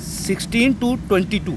16 to 22,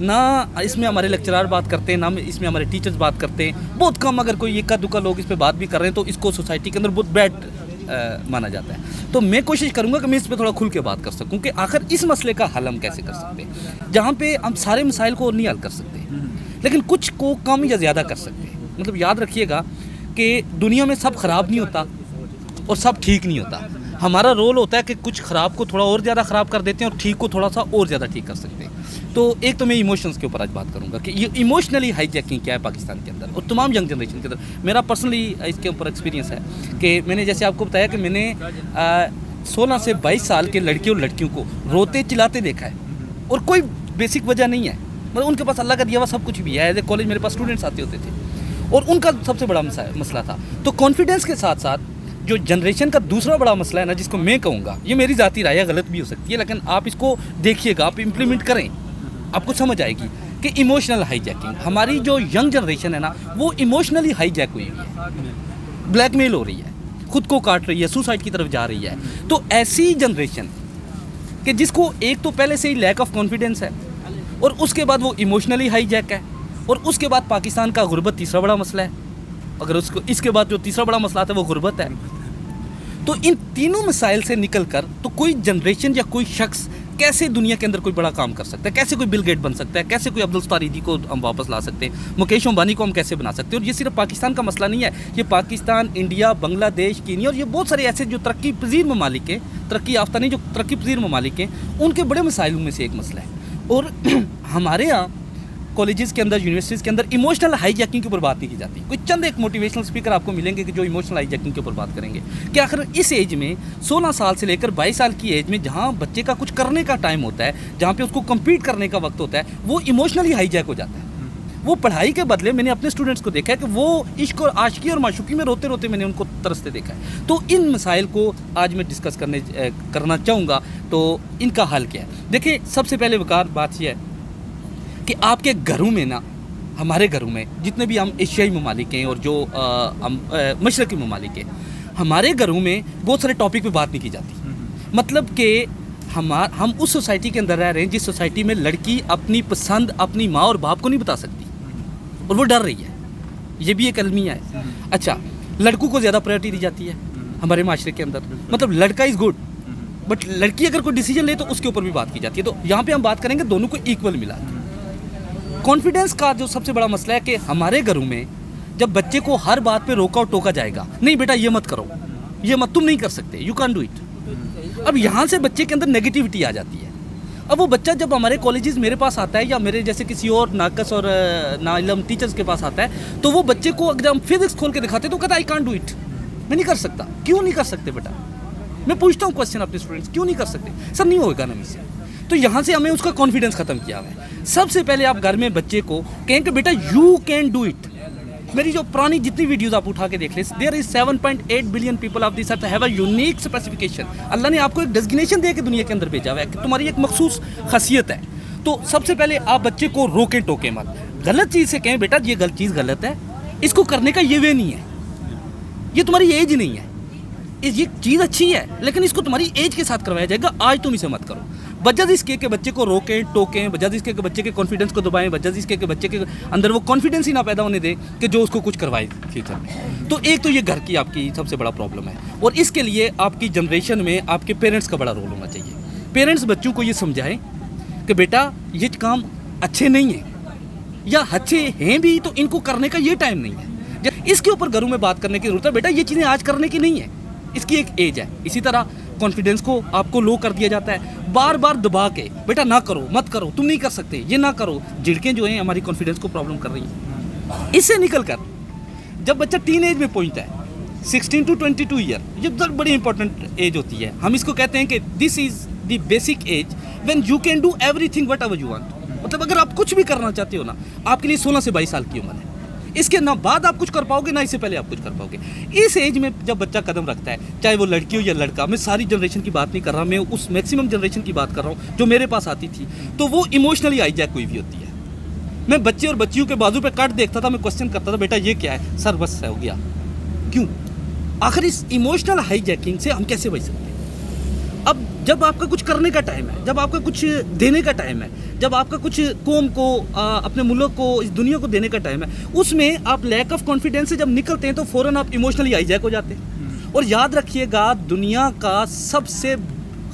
نہ اس میں ہمارے لیکچرار بات کرتے ہیں، نہ اس میں ہمارے ٹیچرز بات کرتے ہیں. بہت کم اگر کوئی اکا دکا لوگ اس پہ بات بھی کر رہے ہیں تو اس کو سوسائٹی کے اندر بہت بیڈ مانا جاتا ہے. تو میں کوشش کروں گا کہ میں اس پہ تھوڑا کھل کے بات کر سکوں کہ آخر اس مسئلے کا حل ہم کیسے کر سکتے ہیں، جہاں پہ ہم سارے مسائل کو نہیں حل کر سکتے لیکن کچھ کو کم یا زیادہ کر سکتے ہیں. مطلب یاد رکھیے گا کہ دنیا میں سب خراب نہیں ہوتا اور سب ٹھیک نہیں ہوتا. ہمارا رول ہوتا ہے کہ کچھ خراب کو تھوڑا اور زیادہ خراب کر دیتے ہیں اور ٹھیک کو تھوڑا سا اور زیادہ ٹھیک کر سکتے ہیں. تو ایک تو میں ایموشنز کے اوپر آج بات کروں گا کہ یہ ایموشنلی ہائی جیکنگ کیا ہے پاکستان کے اندر اور تمام ینگ جنریشن کے اندر. میرا پرسنلی اس کے اوپر ایکسپیرینس ہے کہ میں نے جیسے آپ کو بتایا کہ میں نے 16 سے 22 سال کے لڑکے اور لڑکیوں کو روتے چلاتے دیکھا ہے اور کوئی بیسک وجہ نہیں ہے. مطلب ان کے پاس اللہ کا دیا ہوا سب کچھ بھی ہے. ایز اے کالج میرے پاس اسٹوڈنٹس آتے ہوتے تھے اور ان کا سب سے بڑا مسئلہ تھا. تو کانفیڈنس کے ساتھ ساتھ جو جنریشن کا دوسرا بڑا مسئلہ ہے نا، جس کو میں کہوں گا، یہ میری ذاتی رائے غلط بھی ہو سکتی ہے لیکن آپ اس کو دیکھیے گا، آپ امپلیمنٹ کریں، آپ کو سمجھ آئے گی کہ ایموشنل ہائی جیکنگ. ہماری جو ینگ جنریشن ہے نا وہ ایموشنلی ہائی جیک ہوئی ہے، بلیک میل ہو رہی ہے، خود کو کاٹ رہی ہے، سوسائڈ کی طرف جا رہی ہے. تو ایسی جنریشن کہ جس کو ایک تو پہلے سے ہی لیک آف کانفیڈنس ہے اور اس کے بعد وہ ایموشنلی ہائی جیک ہے اور اس کے بعد پاکستان کا غربت تیسرا بڑا مسئلہ ہے. اگر اس کے بعد جو تیسرا بڑا مسئلہ آتا ہے وہ غربت ہے. تو ان تینوں مسائل سے نکل کر تو کوئی جنریشن یا کوئی شخص کیسے دنیا کے اندر کوئی بڑا کام کر سکتا ہے، کیسے کوئی بل گیٹ بن سکتا ہے، کیسے کوئی عبدالستاریدی کو ہم واپس لا سکتے ہیں، مکیش امبانی کو ہم کیسے بنا سکتے ہیں. اور یہ صرف پاکستان کا مسئلہ نہیں ہے، یہ پاکستان، انڈیا، بنگلہ دیش، کینیا اور یہ بہت سارے ایسے جو ترقی پذیر ممالک ہیں، ترقی یافتہ نہیں، جو ترقی پذیر ممالک ہیں، ان کے بڑے مسائلوں میں سے ایک مسئلہ ہے. اور ہمارے یہاں کالجز کے اندر، یونیورسٹیز کے اندر ایموشنل ہائی جیکنگ کے اوپر بات نہیں کی جاتی. کوئی چند ایک موٹیویشنل اسپیکر آپ کو ملیں گے کہ جو ایموشنل ہائی جیکنگ کے اوپر بات کریں گے کہ آخر اس ایج میں 16 سال سے لے کر 22 سال کی ایج میں جہاں بچے کا کچھ کرنے کا ٹائم ہوتا ہے، جہاں پہ اس کو کمپیٹ کرنے کا وقت ہوتا ہے، وہ ایموشنلی ہائی جیک ہو جاتا ہے. وہ پڑھائی کے بدلے میں نے اپنے اسٹوڈنٹس کو دیکھا ہے کہ وہ عشق اور عاشقی اور معشوقی میں روتے روتے میں نے ان کو ترستے دیکھا ہے. تو ان مسائل کو آج میں ڈسکس کرنا چاہوں گا. تو ان کا حل کیا ہے؟ دیکھیں، سب سے پہلے وقار بات یہ ہے کہ آپ کے گھروں میں نا، ہمارے گھروں میں جتنے بھی ہم ایشیائی ممالک ہیں اور جو مشرقی ممالک ہیں، ہمارے گھروں میں بہت سارے ٹاپک پہ بات نہیں کی جاتی. مطلب کہ ہم اس سوسائٹی کے اندر رہ رہے ہیں جس سوسائٹی میں لڑکی اپنی پسند اپنی ماں اور باپ کو نہیں بتا سکتی اور وہ ڈر رہی ہے. یہ بھی ایک المیہ ہے. اچھا، لڑکوں کو زیادہ پرائرٹی دی جاتی ہے ہمارے معاشرے کے اندر. مطلب لڑکا از گڈ بٹ لڑکی اگر کوئی ڈیسیجن لے تو اس کے اوپر بھی بات کی جاتی ہے. تو یہاں پہ ہم بات کریں گے دونوں کو ایکول ملا. کانفیڈنس کا جو سب سے بڑا مسئلہ ہے کہ ہمارے گھروں میں جب بچے کو ہر بات پہ روکا اور ٹوکا جائے گا، نہیں بیٹا یہ مت کرو، یہ مت، تم نہیں کر سکتے، یو کین ڈو اٹ. اب یہاں سے بچے کے اندر نیگیٹیوٹی آ جاتی ہے. اب وہ بچہ جب ہمارے کالجز میرے پاس آتا ہے یا میرے جیسے کسی اور ناقص اور ناعلم ٹیچرز کے پاس آتا ہے تو وہ بچے کو اگر ہم فزکس کھول کے دکھاتے تو کہتا ہے آئی کانٹ ڈو اٹ، میں نہیں کر سکتا. کیوں نہیں کر سکتے بیٹا؟ میں پوچھتا ہوں کوشچن اپنے اسٹوڈنٹس، کیوں نہیں کر سکتے؟ سر نہیں ہوگا نا مجھ سے. تو یہاں سے ہمیں اس کا کانفیڈنس ختم کیا ہوا ہے. سب سے پہلے آپ گھر میں بچے کو کہیں کہ بیٹا یو کین ڈو اٹ. میری جو پرانی جتنی ویڈیوز آپ اٹھا کے دیکھ لیں، there is 7.8 billion people of this earth have a unique specification. اللہ نے آپ کو ایک ڈیزگنیشن دے کے دنیا کے اندر بھیجا ہوا ہے کہ تمہاری ایک مخصوص خاصیت ہے. تو سب سے پہلے آپ بچے کو روکیں ٹوکیں مت. غلط چیز سے کہیں بیٹا یہ غلط چیز غلط ہے، اس کو کرنے کا یہ وے نہیں ہے، یہ تمہاری ایج نہیں ہے، یہ چیز اچھی ہے لیکن اس کو تمہاری ایج کے ساتھ کروایا جائے گا، آج تم اسے مت کرو. بجز اس کے بچے کو روکیں ٹوکیں، بجز اس کے بچے کے کانفیڈنس کو دبائیں، بجز اس کے بچے کے اندر وہ کانفیڈنس ہی نہ پیدا ہونے دیں کہ جو اس کو کچھ کروائے فیوچر میں. تو ایک تو یہ گھر کی آپ کی سب سے بڑا پرابلم ہے اور اس کے لیے آپ کی جنریشن میں آپ کے پیرنٹس کا بڑا رول ہونا چاہیے. پیرنٹس بچوں کو یہ سمجھائیں کہ بیٹا یہ کام اچھے نہیں ہیں یا اچھے ہیں بھی تو ان کو کرنے کا یہ ٹائم نہیں ہے. اس کے اوپر گھروں میں بات کرنے کی ضرورت ہے. بیٹا یہ چیزیں آج کرنے کی نہیں ہے، اس کی ایک ایج ہے. اسی طرح کانفیڈنس کو آپ کو لو کر دیا جاتا ہے بار بار دبا کے، بیٹا نہ کرو، مت کرو، تم نہیں کر سکتے، یہ نہ کرو. جھڑکیں جو ہیں ہماری کانفیڈنس کو پرابلم کر رہی ہیں. اس سے نکل کر جب بچہ ٹین ایج میں پہنچتا ہے 16 to 22 ایئر، یہ بڑی امپورٹنٹ ایج ہوتی ہے. ہم اس کو کہتے ہیں کہ this is the basic age when you can do everything whatever you want. مطلب اگر آپ کچھ بھی کرنا چاہتے ہو نا، آپ کے لیے 16 سے 22 سال کی عمر ہے. اس کے نہ بعد آپ کچھ کر پاؤ گے نہ اس سے پہلے آپ کچھ کر پاؤ گے. اس ایج میں جب بچہ قدم رکھتا ہے، چاہے وہ لڑکی ہو یا لڑکا، میں ساری جنریشن کی بات نہیں کر رہا، میں اس میکسیمم جنریشن کی بات کر رہا ہوں جو میرے پاس آتی تھی، تو وہ ایموشنلی ہائی جیک ہوئی بھی ہوتی ہے. میں بچے اور بچیوں کے بازو پہ کٹ دیکھتا تھا، میں کوشچن کرتا تھا بیٹا یہ کیا ہے؟ سر بس ہو گیا. کیوں؟ آخر اس ایموشنل ہائی جیکنگ سے ہم کیسے بچ سکتے ہیں؟ اب جب آپ کا کچھ کرنے کا ٹائم ہے, جب آپ کا کچھ دینے کا ٹائم ہے, جب آپ کا کچھ قوم کو, اپنے ملک کو, اس دنیا کو دینے کا ٹائم ہے, اس میں آپ لیک آف کانفیڈینس سے جب نکلتے ہیں تو فوراً آپ ایموشنلی ہائی جیک ہو جاتے ہیں. اور یاد رکھیے گا, دنیا کا سب سے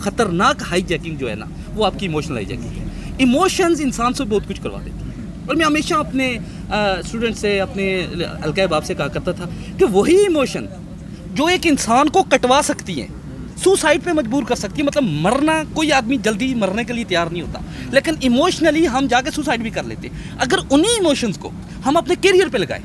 خطرناک ہائی جیکنگ جو ہے نا, وہ آپ کی ایموشنل ہائی جیکنگ ہے. ایموشنز انسان سے بہت کچھ کروا دیتی ہیں. اور میں ہمیشہ اپنے اسٹوڈنٹ سے, اپنے القیب آپ سے کہا کرتا تھا کہ وہی ایموشن جو ایک انسان کو کٹوا سکتی ہیں, سوسائڈ پہ مجبور کر سکتی ہے. مطلب مرنا, کوئی آدمی جلدی مرنے کے لیے تیار نہیں ہوتا, لیکن ایموشنلی ہم جا کے سوسائڈ بھی کر لیتے. اگر انہی ایموشنز کو ہم اپنے کیریئر پہ لگائیں,